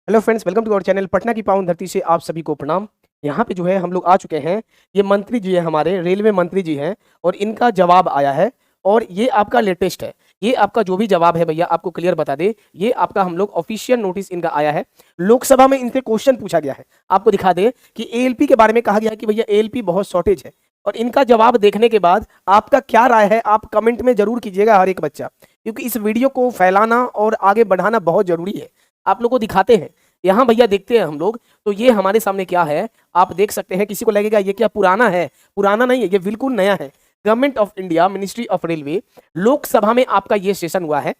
Hello friends, welcome to our channel. Patna की पावन धरती से आप सभी को प्रणाम। यहाँ पे जो है हम लोग आ चुके हैं। ये मंत्री जी है, हमारे रेलवे मंत्री जी हैं और इनका जवाब आया है और ये आपका लेटेस्ट है। ये आपका जो भी जवाब है भैया आपको क्लियर बता दे, ये आपका हम लोग ऑफिशियल नोटिस इनका आया है। लोकसभा में इनसे क्वेश्चन पूछा गया है। आपको दिखा दे कि एएलपी के बारे में कहा गया है कि भैया एएलपी बहुत शॉर्टेज है और इनका जवाब देखने के बाद आपका क्या राय है आप कमेंट में जरूर कीजिएगा हर एक बच्चा, क्योंकि इस वीडियो को फैलाना और आगे बढ़ाना बहुत जरूरी है। आप लोग को दिखाते हैं यहाँ भैया, देखते हैं हम लोग। तो ये हमारे सामने क्या है आप देख सकते हैं। किसी को लगेगा ये क्या पुराना है, पुराना नहीं है, ये बिल्कुल नया है। Government of India, ministry of railway, Lok Sabha में आपका ये सेशन हुआ है।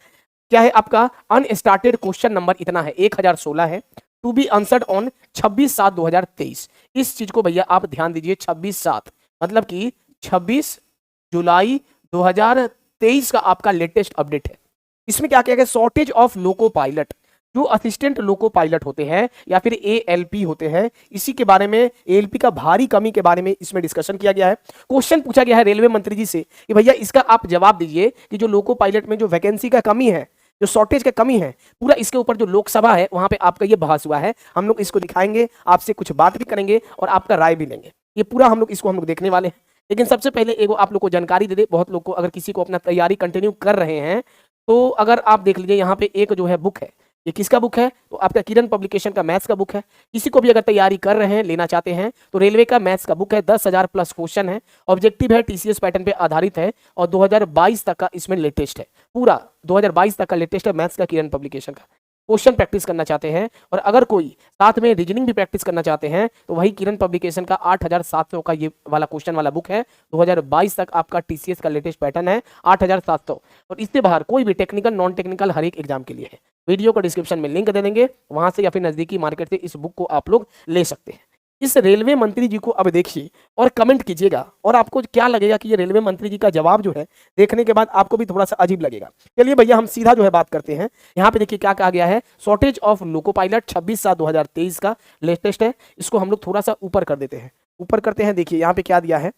क्या है आपका अनस्टार्टेड क्वेश्चन नंबर इतना है 1016 है, टू बी आंसर्ड ऑन 26/7/2023। इस चीज को भैया आप ध्यान दीजिए, 26/7 मतलब कि 26 जुलाई 2023 का आपका लेटेस्ट अपडेट है। इसमें क्या किया गया, शॉर्टेज ऑफ लोको पायलट, जो असिस्टेंट लोको पायलट होते हैं या फिर एएलपी होते हैं, इसी के बारे में, एएलपी का भारी कमी के बारे में इसमें डिस्कशन किया गया है। क्वेश्चन पूछा गया है रेलवे मंत्री जी से कि भैया इसका आप जवाब दीजिए कि जो लोको पायलट में जो वैकेंसी का कमी है, जो शॉर्टेज का कमी है, पूरा इसके ऊपर जो लोकसभा है वहां पे आपका ये बहस हुआ है। हम लोग इसको दिखाएंगे, आपसे कुछ बात भी करेंगे और आपका राय भी लेंगे। ये पूरा हम लोग देखने वाले हैं। लेकिन सबसे पहले एगो आप लोग को जानकारी दे दे, बहुत लोग को, अगर किसी को अपना तैयारी कंटिन्यू कर रहे हैं तो अगर आप देख लीजिए यहाँ पे एक जो है बुक है, ये किसका बुक है, तो आपका किरण पब्लिकेशन का मैथ्स का बुक है। किसी को भी अगर तैयारी कर रहे हैं, लेना चाहते हैं, तो रेलवे का मैथ्स का बुक है। 10,000 प्लस क्वेश्चन है, ऑब्जेक्टिव है, टीसीएस पैटर्न पे आधारित है और 2022 तक का इसमें लेटेस्ट है। पूरा 2022 तक का लेटेस्ट है मैथ्स का किरण पब्लिकेशन का। क्वेश्चन प्रैक्टिस करना चाहते हैं और अगर कोई साथ में रीजनिंग भी प्रैक्टिस करना चाहते हैं तो वही किरण पब्लिकेशन का 8700 का ये वाला क्वेश्चन वाला बुक है। 2022 तक आपका टीसीएस का लेटेस्ट पैटर्न है 8700। और इससे बाहर कोई भी टेक्निकल नॉन टेक्निकल हर एक एग्जाम के लिए है। वीडियो को डिस्क्रिप्शन में लिंक दे देंगे, वहां से या फिर नजदीकी मार्केट से इस बुक को आप लोग ले सकते हैं। इस रेलवे मंत्री जी को अब देखिए और कमेंट कीजिएगा और आपको क्या लगेगा कि ये रेलवे मंत्री जी का जवाब जो है देखने के बाद आपको भी थोड़ा सा अजीब लगेगा। चलिए भैया हम सीधा जो है बात करते हैं। यहाँ पे देखिए क्या कहा गया है, शॉर्टेज ऑफ लोको पायलट 26/7/2023 का लेटेस्ट है। इसको हम लोग थोड़ा सा ऊपर कर देते हैं, ऊपर करते हैं। देखिए यहाँ पे क्या दिया है,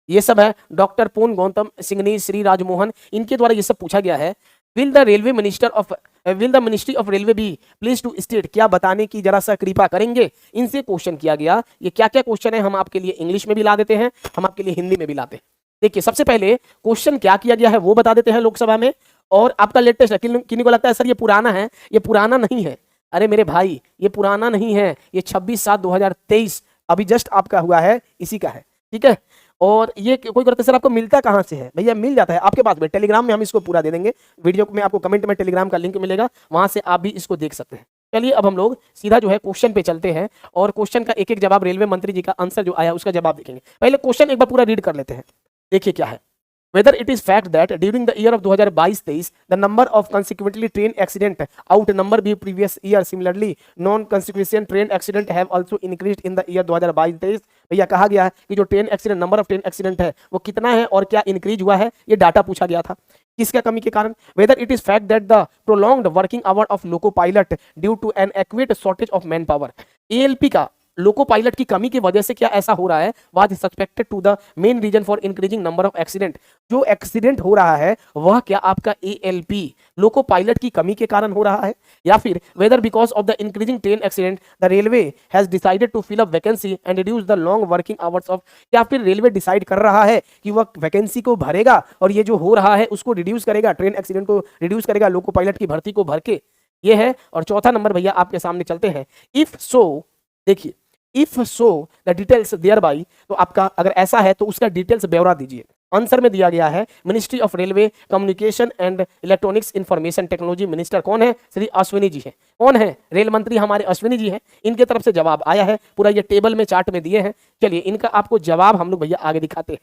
ये सब है डॉक्टर पोन गौतम सिंगनी, श्री राजमोहन, इनके द्वारा ये सब पूछा गया है। Will the ministry of railway be please to state, क्या बताने की जरा सा कृपा करेंगे। इनसे क्वेश्चन किया गया। ये क्या क्या क्वेश्चन है हम आपके लिए इंग्लिश में भी ला देते हैं, हम आपके लिए हिंदी में भी लाते हैं। देखिए सबसे पहले क्वेश्चन क्या किया गया है वो बता देते हैं लोकसभा में, और आपका लेटेस्ट है। किन्हीं को लगता है सर ये पुराना है, ये पुराना नहीं है। अरे मेरे भाई ये पुराना नहीं है, ये 26/7/2023 अभी जस्ट आपका हुआ है, इसी का है, ठीक है। और ये कोई करते सर आपको मिलता कहाँ से है, भैया मिल जाता है आपके पास में, टेलीग्राम में हम इसको पूरा दे देंगे। वीडियो में आपको कमेंट में टेलीग्राम का लिंक मिलेगा, वहां से आप भी इसको देख सकते हैं। चलिए अब हम लोग सीधा जो है क्वेश्चन पे चलते हैं और क्वेश्चन का एक एक जवाब, रेलवे मंत्री जी का आंसर जो आया उसका जवाब देखेंगे। पहले क्वेश्चन एक बार पूरा रीड कर लेते हैं। देखिए क्या है, whether it is fact that during the year of 2022-23 the number of consequently train accident outnumber the previous year, similarly non consequential train accident have also increased in the year 2022-23। भैया कहा गया है कि जो train accident, number of train accident है वो कितना है और क्या इंक्रीज हुआ है, ये डाटा पूछा गया था। किसका कमी के कारण, whether it is fact that the prolonged working hour of loco pilot due to an accurate shortage of man power, ALP का लोको पायलट की कमी की वजह से क्या ऐसा हो रहा है, was suspected to the main reason for increasing number of accident. जो एक्सीडेंट हो रहा है वह क्या आपका एएलपी लोको पायलट की कमी के कारण हो रहा है, या फिर whether because of the increasing train accident the railway has decided to fill up vacancy and reduce the long working hours of, या फिर रेलवे डिसाइड कर रहा है कि वह वैकेंसी को भरेगा और ये जो हो रहा है उसको रिड्यूस करेगा, ट्रेन एक्सीडेंट को रिड्यूस करेगा लोको पायलट की भर्ती को भर के, ये है। और चौथा नंबर भैया आपके सामने चलते हैं, इफ सो, देखिए if so the details there by, तो आपका अगर ऐसा है तो उसका डिटेल्स ब्यौरा दीजिए। आंसर में दिया गया है ministry of railway communication and electronics information technology minister कौन है, श्री अश्विनी जी है। कौन है, रेल मंत्री हमारे अश्विनी जी हैं। इनके तरफ से जवाब आया है, पूरा ये टेबल में चार्ट में दिए हैं। चलिए इनका आपको जवाब हम लोग भैया आगे दिखाते हैं।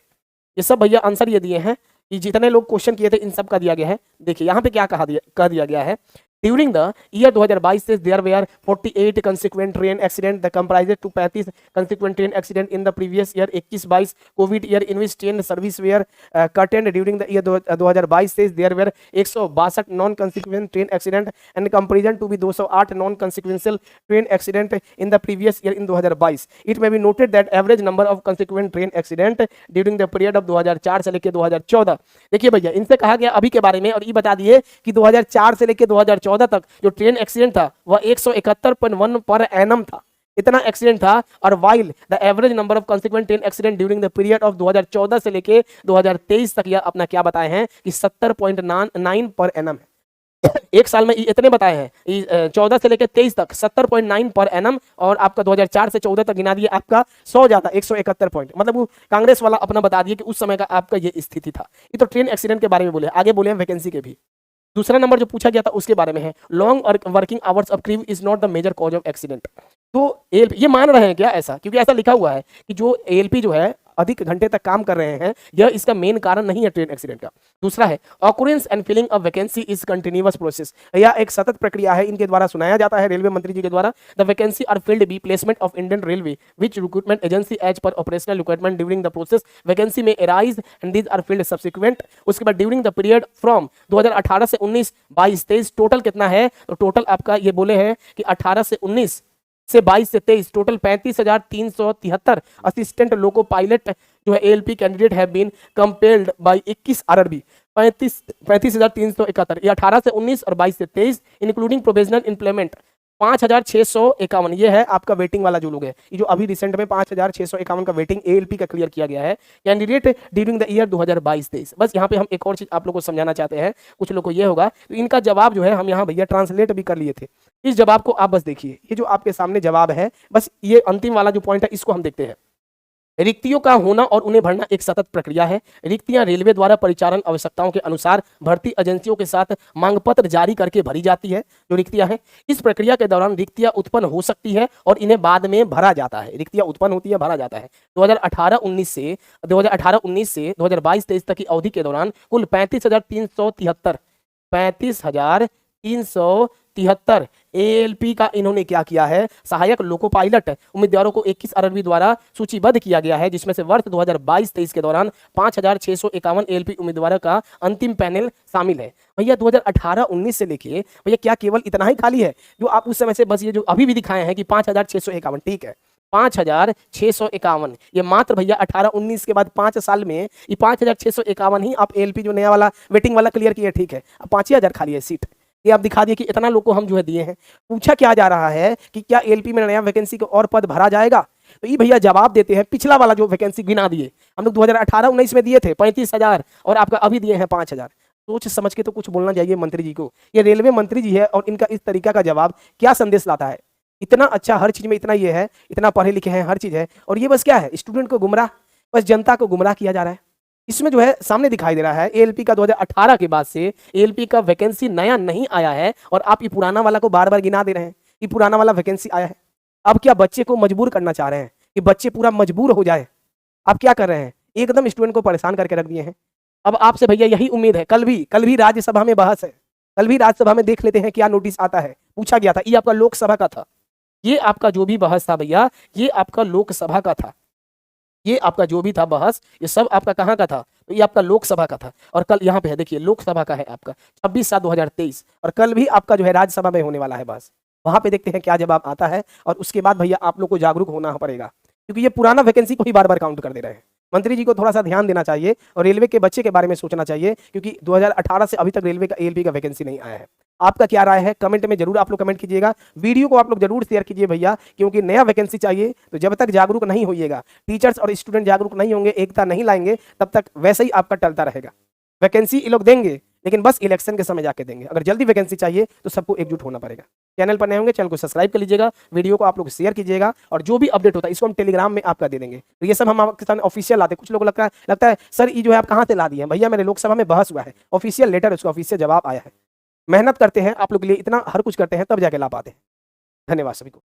ये सब भैया आंसर ये दिए हैं कि जितने लोग क्वेश्चन किए थे इन सब का दिया गया है। देखिए यहाँ पे क्या कह दिया गया है, ड्यूरिंग द ईयर 2022 से there were 48 consequent train accident the compared to 35 consequent train accident in the previous year 21-22 covid year in which train service were curtailed during the year 2022 से there were 162 non consequent train accident and comparison to be 208 non consequential train accident in the previous year in 2022। It may be noted that average number of consequent train accident during the period of 2004 से लेकर 2014। देखिए भैया इनसे कहा गया अभी के बारे में, और ये बता दिए कि 2004 से लेकर 2014 2014 तक जो ट्रेन एक्सीडेंट था वह 171.1 पर एनम था, इतना एक्सीडेंट था। और while the average number of consequent train accident during the period of 2014 से लेके 2023 तक यह अपना क्या बताए हैं कि 70.9 पर एनम है। एक साल में इतने बताए हैं, 14 से लेकर 23 तक 70.9 पर एनम, और आपका 2004 से 14 तक गिना दिए आपका 100 ज्यादा 171 पॉइंट, मतलब वो कांग्रेस वाला अपना बता दिए कि उस समय का आपका ये स्थिति था। ये तो ट्रेन एक्सीडेंट के बारे में बोले, आगे बोले वैकेंसी के भी। दूसरा नंबर जो पूछा गया था उसके बारे में है, long working hours of crew is not the major cause of accident. तो एएलपी ये मान रहे हैं क्या ऐसा, क्योंकि ऐसा लिखा हुआ है कि जो एएलपी जो है अधिक घंटे तक काम कर रहे हैं यह इसका मेन कारण नहीं है ट्रेन एक्सीडेंट का। दूसरा है occurrence and filling of vacancy is continuous process, यह एक सतत प्रक्रिया है, इनके द्वारा सुनाया जाता है रेलवे मंत्री जी के द्वारा। The vacancy are filled by placement of Indian railway which recruitment agency as per operational requirement during the process vacancy may arise and these are filled subsequent. उसके बाद ड्यूरिंग द पीरियड फ्रॉम 2018 से 19, 22, 23 total कितना है, तो total आपका ये बोले हैं कि 18 से 19 से 22 से 23 टोटल 35,373 असिस्टेंट लोको पायलट जो है ALP candidate have been compelled by 21 RRB 35,371, ये 18 से 19 और 22 से 23 इंक्लूडिंग प्रोविजनल इंप्लीमेंट 5,651, ये है आपका वेटिंग वाला जो लोग है, ये जो अभी रिसेंट में 5,651 का वेटिंग एएलपी का क्लियर किया गया है कैंडिडेट ड्यूरिंग द ईयर 2022-23। बस यहाँ पे हम एक और चीज आप लोग को समझाना चाहते हैं, कुछ लोग को ये होगा, तो इनका जवाब जो है हम यहाँ भैया ट्रांसलेट भी कर लिए थे। इस जवाब को आप बस देखिए, ये जो आपके सामने जवाब है, बस ये अंतिम वाला जो पॉइंट है इसको हम देखते हैं। रिक्तियों का होना और उन्हें भरना एक सतत प्रक्रिया है। रिक्तियां रेलवे द्वारा परिचालन आवश्यकताओं के अनुसार भर्ती एजेंसियों के साथ मांग पत्र जारी करके भरी जाती है। जो रिक्तियां हैं इस प्रक्रिया के दौरान रिक्तियां उत्पन्न हो सकती है और इन्हें बाद में भरा जाता है। रिक्तियां उत्पन्न होती है, भरा जाता है। 2018-19 से 2022-23 तक की अवधि के दौरान कुल 35,373 एएलपी का इन्होंने क्या किया है, सहायक लोको पायलट उम्मीदवारों को 21 आरआरबी द्वारा सूचीबद्ध किया गया है, जिसमें से वर्ष 2022-23 के दौरान 5,651 एएलपी उम्मीदवारों का अंतिम पैनल शामिल है। भैया 2018-19 से लेके भैया क्या केवल इतना ही खाली है जो आप उस समय से, बस ये जो अभी भी दिखाए हैं कि 5,651, ठीक है 5,651, ये मात्र भैया 18-19 के बाद 5 साल में ये 5,651 ही आप एएलपी जो नया वाला वेटिंग वाला क्लियर किए, ठीक है। अब 5,000 खाली है सीट, ये आप दिखा दिए कि इतना लोग को हम जो है दिए हैं। पूछा क्या जा रहा है कि क्या एएलपी में नया वैकेंसी को और पद भरा जाएगा, तो ये भैया जवाब देते हैं पिछला वाला जो वैकेंसी गिना दिए हम लोग 2018-19 में दिए थे 35,000 और आपका अभी दिए हैं 5,000। सोच समझ के तो कुछ बोलना चाहिए मंत्री जी को, ये रेलवे मंत्री जी है और इनका इस तरीका का जवाब क्या संदेश लाता है। इतना अच्छा हर चीज में, इतना ये है, इतना पढ़े लिखे हैं, हर चीज है, और ये बस क्या है, स्टूडेंट को गुमराह, बस जनता को गुमराह किया जा रहा है। इसमें जो है सामने दिखाई दे रहा है एएलपी का 2018 के बाद से एएलपी का वैकेंसी नया नहीं आया है, और आप ये पुराना वाला को बार बार गिना दे रहे हैं कि पुराना वाला वैकेंसी आया है। अब क्या बच्चे को मजबूर करना चाह रहे हैं कि बच्चे पूरा मजबूर हो जाए, आप क्या कर रहे हैं, एकदम स्टूडेंट को परेशान करके रख दिए हैं। अब आपसे भैया यही उम्मीद है, कल भी राज्यसभा में बहस है, कल भी राज्यसभा में देख लेते हैं क्या नोटिस आता है। पूछा गया था, ये आपका लोकसभा का था, ये आपका जो भी बहस था भैया ये आपका लोकसभा का था, ये आपका जो भी था बहस ये सब आपका कहाँ का था, तो ये आपका लोकसभा का था। और कल यहाँ पे है देखिए लोकसभा का है आपका 26/7/2023, और कल भी आपका जो है राज्यसभा में होने वाला है बस, वहां पे देखते हैं क्या जवाब आता है। और उसके बाद भैया आप लोग को जागरूक होना पड़ेगा, क्योंकि ये पुराना वैकेंसी को ही बार बार काउंट कर दे रहे हैं। मंत्री जी को थोड़ा सा ध्यान देना चाहिए और रेलवे के बच्चे के बारे में सोचना चाहिए, क्योंकि 2018 से अभी तक रेलवे का एएलपी का वैकेंसी नहीं आया है। आपका क्या राय है कमेंट में जरूर आप लोग कमेंट कीजिएगा, वीडियो को आप लोग जरूर शेयर कीजिए भैया, क्योंकि नया वैकेंसी चाहिए। तो जब तक जागरूक नहीं होइएगा, टीचर्स और स्टूडेंट जागरूक नहीं होंगे, एकता नहीं लाएंगे, तब तक वैसे ही आपका टलता रहेगा। वैकेंसी ये लोग देंगे लेकिन बस इलेक्शन के समय जाके देंगे। अगर जल्दी वैकेंसी चाहिए तो सबको एकजुट होना पड़ेगा। चैनल पर नए होंगे चैनल को सब्सक्राइब कर लीजिएगा, वीडियो को आप लोग शेयर कीजिएगा, और जो भी अपडेट होता है इसको हम टेलीग्राम में आपका दे देंगे। तो ये सब हम आपके सामने ऑफिशियल लाते हैं। कुछ लोगों को लगता है सर ये जो है आप कहाँ से ला दिए हैं, भैया मेरे लोकसभा में बहस हुआ है, ऑफिशियल लेटर उसका ऑफिशियल जवाब आया है। मेहनत करते हैं आप लोग के लिए, इतना हर कुछ करते हैं तब जाके ला पाते हैं। धन्यवाद सभी को।